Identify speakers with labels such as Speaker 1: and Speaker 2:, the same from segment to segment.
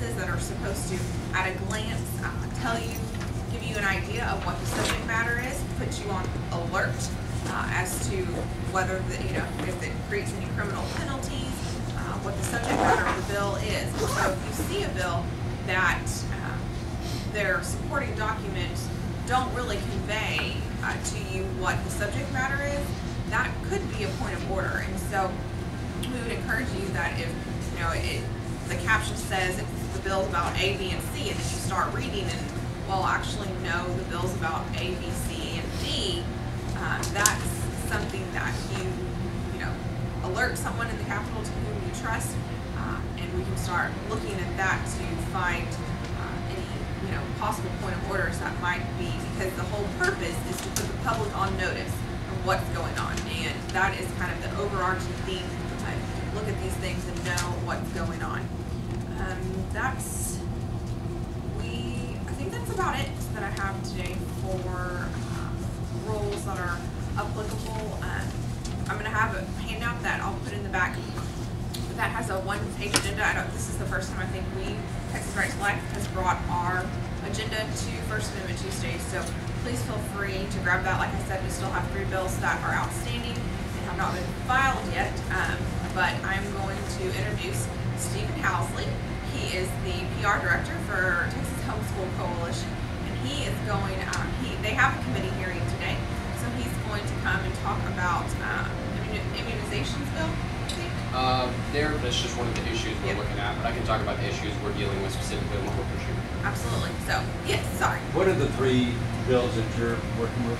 Speaker 1: sentences that are supposed to, at a glance, give you an idea of what the subject matter is, put you on alert as to whether if it creates any criminal penalties, what the subject matter of the bill is. So if you see a bill that their supporting documents don't really convey to you what the subject matter is, that could be a point of order. And so we would encourage you that if the caption says the bill's about A, B, and C, and then you start reading and actually no, the bill's about A, B, C, and D, that's something that you alert someone in the Capitol to whom you trust, and we can start looking at that to find any possible point of orders that might be, because the whole purpose is to put the public on notice of what's going on, and that is kind of the overarching theme. Look at these things and know what's going on. I think that's about it that I have today for rules that are applicable. I'm going to have a handout that I'll put in the back that has a one-page agenda. This is the first time I think Texas Right to Life has brought our agenda to First Amendment Tuesday. So please feel free to grab that. Like I said, we still have 3 bills that are outstanding and have not been filed yet. But I'm going to introduce Stephen Housley. He is the PR director for Texas Homeschool Coalition, and he is going. They have a committee hearing today, so he's going to come and talk about immunizations bill.
Speaker 2: That's just one of the issues we're looking at, but I can talk about the issues we're dealing with specifically in what we're pursuing.
Speaker 1: Absolutely. So yes, sorry.
Speaker 3: What are the 3 bills that you're working with?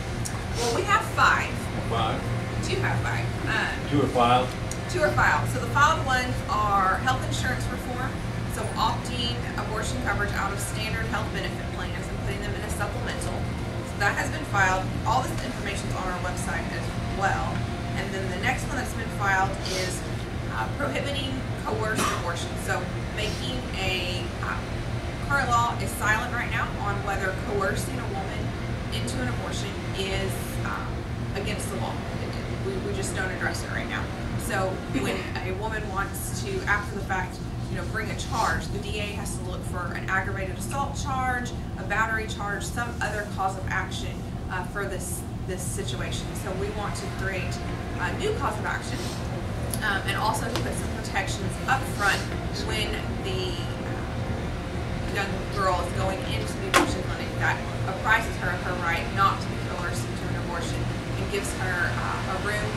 Speaker 1: Well, we have 5.
Speaker 3: 5.
Speaker 1: 2 have 5.
Speaker 3: 2 are filed.
Speaker 1: 2 are filed. So the filed ones are health insurance reform, so opting abortion coverage out of standard health benefit plans and putting them in a supplemental. So that has been filed. All this information is on our website as well. And then the next one that's been filed is prohibiting coerced abortion. So making current law is silent right now on whether coercing a woman into an abortion is against the law. We just don't address it right now. So when a woman wants to, after the fact, bring a charge, the DA has to look for an aggravated assault charge, a battery charge, some other cause of action for this situation. So we want to create a new cause of action, and also to put some protections up front when the young girl is going into the abortion clinic, that apprises her of her right not to be coerced into an abortion and gives her a room,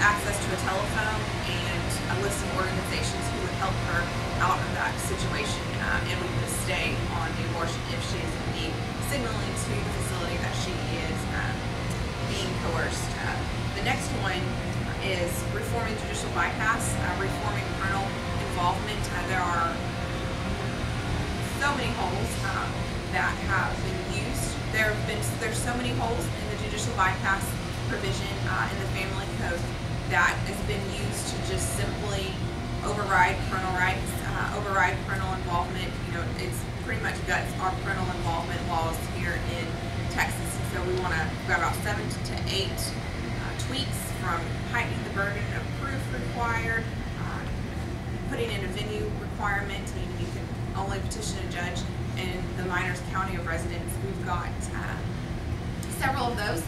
Speaker 1: access to a telephone, and a list of organizations who would help her out of that situation, and we put a stay on the abortion if she is indeed signaling to the facility that she is being coerced. The next one is reforming judicial bypass, reforming parental involvement. There are so many holes that have been used. There's so many holes in the judicial bypass provision in the family code that has been used to just simply override parental rights, override parental involvement. It's pretty much guts our parental involvement laws here in Texas. So we want to go about 7 to 8 tweaks, from heightening the burden of proof required, putting in a venue requirement, meaning you can only petition a judge in the minor's county of residence. We've got several of those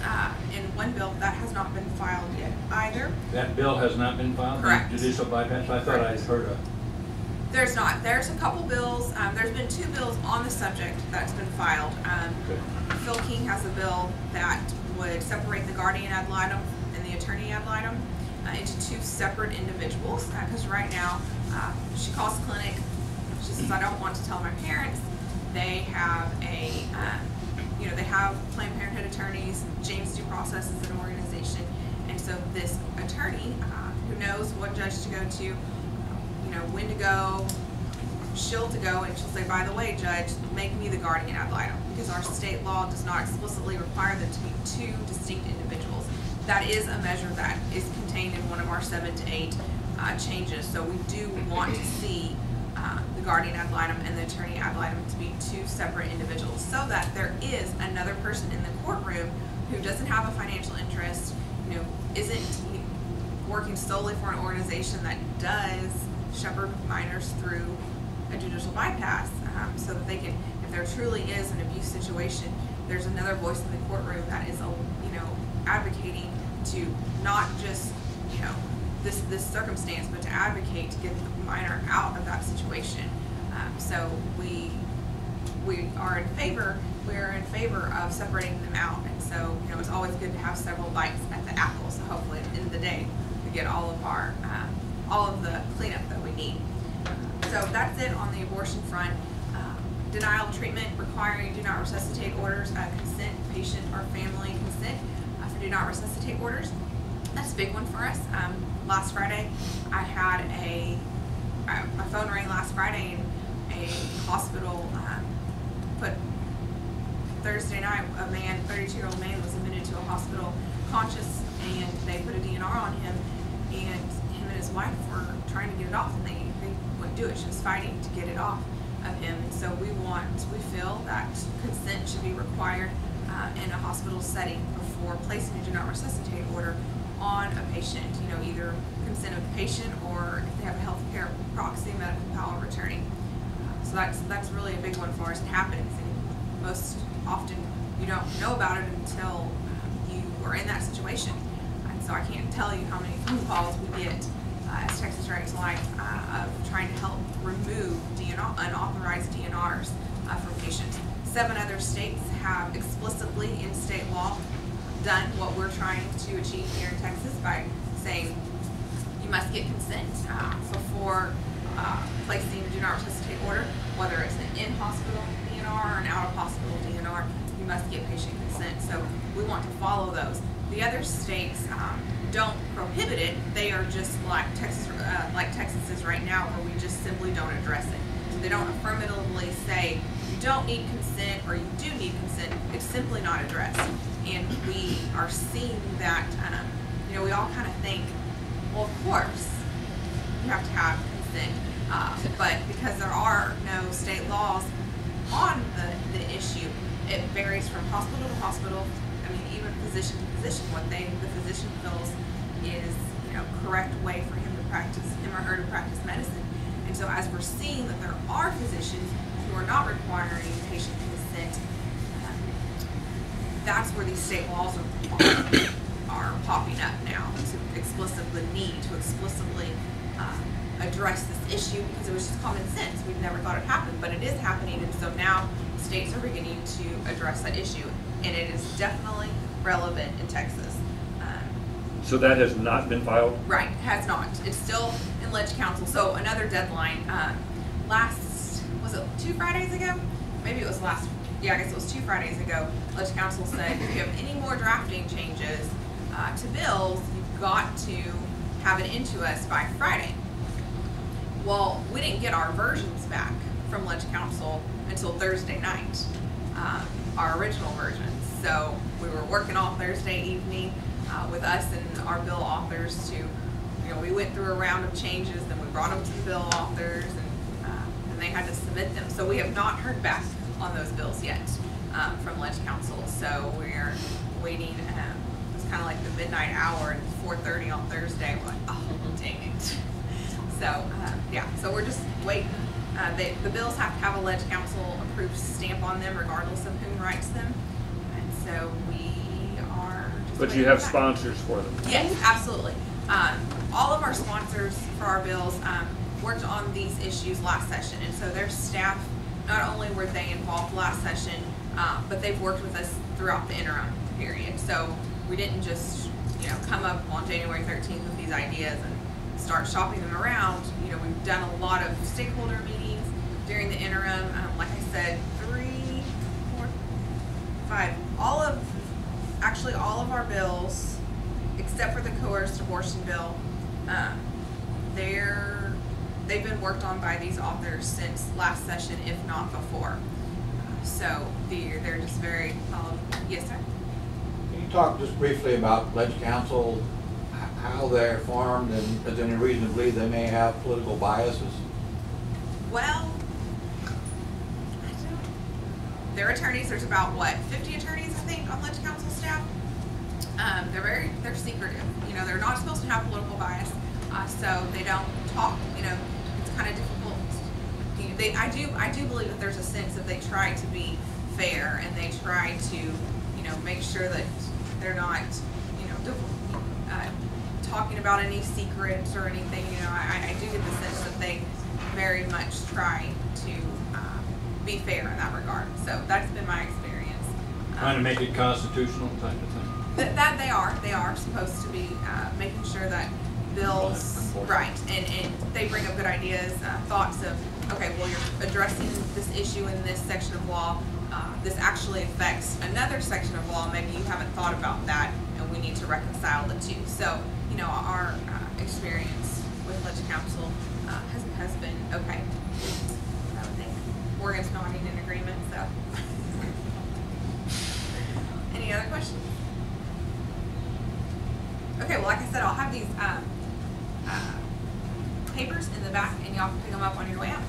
Speaker 1: in one bill that has not been filed yet either.
Speaker 3: That bill has not been filed?
Speaker 1: Correct.
Speaker 3: Judicial bypass? I thought I'd heard of.
Speaker 1: There's not. There's a couple bills. There's been 2 bills on the subject that's been filed. Phil King has a bill that would separate the guardian ad litem and the attorney ad litem into 2 separate individuals. Because right now, she calls the clinic. She says, "I don't want to tell my parents." They have they have Planned Parenthood attorneys. James Due Process is an organization, and so this attorney who knows what judge to go to, when to go, she'll to go, and she'll say, "By the way, judge, make me the guardian ad litem," because our state law does not explicitly require them to be 2 distinct individuals. That is a measure that is contained in one of our 7 to 8 changes. So we do want to see the guardian ad litem and the attorney ad litem to be 2 separate individuals, so that there is another person in the courtroom who doesn't have a financial interest, isn't working solely for an organization that does shepherd minors through a judicial bypass, so that they can, if there truly is an abuse situation, there's another voice in the courtroom that is, advocating to not just, this circumstance, but to advocate to get the minor out of that situation. So we're in favor of separating them out, and so it's always good to have several bites at the apple. So hopefully at the end of the day we get all of the cleanup that we need. So that's it on the abortion front. Denial of treatment requiring do not resuscitate orders, consent, patient or family consent for do not resuscitate orders. That's a big one for us. Last Friday, I had my phone rang last Friday, and a hospital put Thursday night, a 32-year-old man was admitted to a hospital conscious, and they put a DNR on him, and him and his wife were trying to get it off, and they wouldn't do it. She was fighting to get it off of him, and so we feel that consent should be required in a hospital setting before placing a do not resuscitate order on a patient. Either consent of the patient, or if they have a health care proxy, medical power of attorney. So that's really a big one for us. It happens, and most often you don't know about it until you are in that situation. And so I can't tell you how many phone calls we get as Texas Right to Life of trying to help remove unauthorized DNRs from patients. 7 other states have explicitly in state law done what we're trying to achieve here in Texas by saying you must get consent before placing a do not resuscitate order, whether it's an in-hospital DNR or an out-of-hospital DNR. You must get patient consent. So we want to follow those. The other states don't prohibit it. They are just like Texas is right now, where we just simply don't address it. So they don't affirmatively say you don't need consent or you do need consent. It's simply not addressed. And we are seeing that, we all kind of think, well, of course you have to have consent, but because there are no state laws on the issue, it varies from hospital to hospital. I mean, even physician to physician, what the physician feels is, correct way for him or her to practice medicine. And so as we're seeing that there are physicians who are not requiring patient consent, that's where these state laws are popping up now to explicitly address this issue, because it was just common sense. We've never thought it happened, but it is happening, and so now states are beginning to address that issue, and it is definitely relevant in Texas.
Speaker 3: So that has not been filed?
Speaker 1: Right, has not. It's still in Ledge Council. So another deadline, was it 2 Fridays ago? Maybe it was I guess it was 2 Fridays ago. Ledge Council said if you have any more drafting changes to bills, you've got to have it into us by Friday. Well, we didn't get our versions back from Ledge Council until Thursday night, our original versions. So we were working all Thursday evening with us and our bill authors to, we went through a round of changes, then we brought them to the bill authors, and they had to submit them. So we have not heard back on those bills yet from Ledge Council. So we're waiting. It's kind of like the midnight hour, and 4:30 on Thursday. We're like, oh, dang it. So so we're just waiting. The bills have to have a Ledge Council approved stamp on them, regardless of who writes them. And so we are just
Speaker 3: But you have sponsors for them?
Speaker 1: Yes, absolutely. All of our sponsors for our bills worked on these issues last session, and so their staff, not only were they involved last session, but they've worked with us throughout the interim period. So we didn't just come up on January 13th with these ideas and start shopping them around. We've done a lot of stakeholder meetings during the interim. Like I said, 3, 4, 5. All of our bills, except for the coerced abortion bill, they've been worked on by these authors since last session, if not before. So they're just very yes, sir.
Speaker 4: Can you talk just briefly about Ledge Council, how they're formed, and is there any reason to believe they may have political biases?
Speaker 1: Well, their attorneys, there's about 50 attorneys, I think, on Ledge Council staff. They're secretive. They're not supposed to have political bias, so they don't talk. It's kind of difficult I do believe that there's a sense that they try to be fair and they try to, make sure that they're not, talking about any secrets or anything. I do get the sense that they very much try to be fair in that regard. So that's been my experience.
Speaker 3: Trying to make it constitutional type of thing.
Speaker 1: That they are supposed to be making sure that bills, right, and they bring up good ideas, thoughts of, okay, well, you're addressing this issue in this section of law. This actually affects another section of law. Maybe you haven't thought about that, and we need to reconcile the two. So, our experience with Ledge Council has been okay. I would think Morgan's nodding in agreement. So, any other questions? Okay, well, like I said, I'll have these papers in the back, and y'all can pick them up on your way out.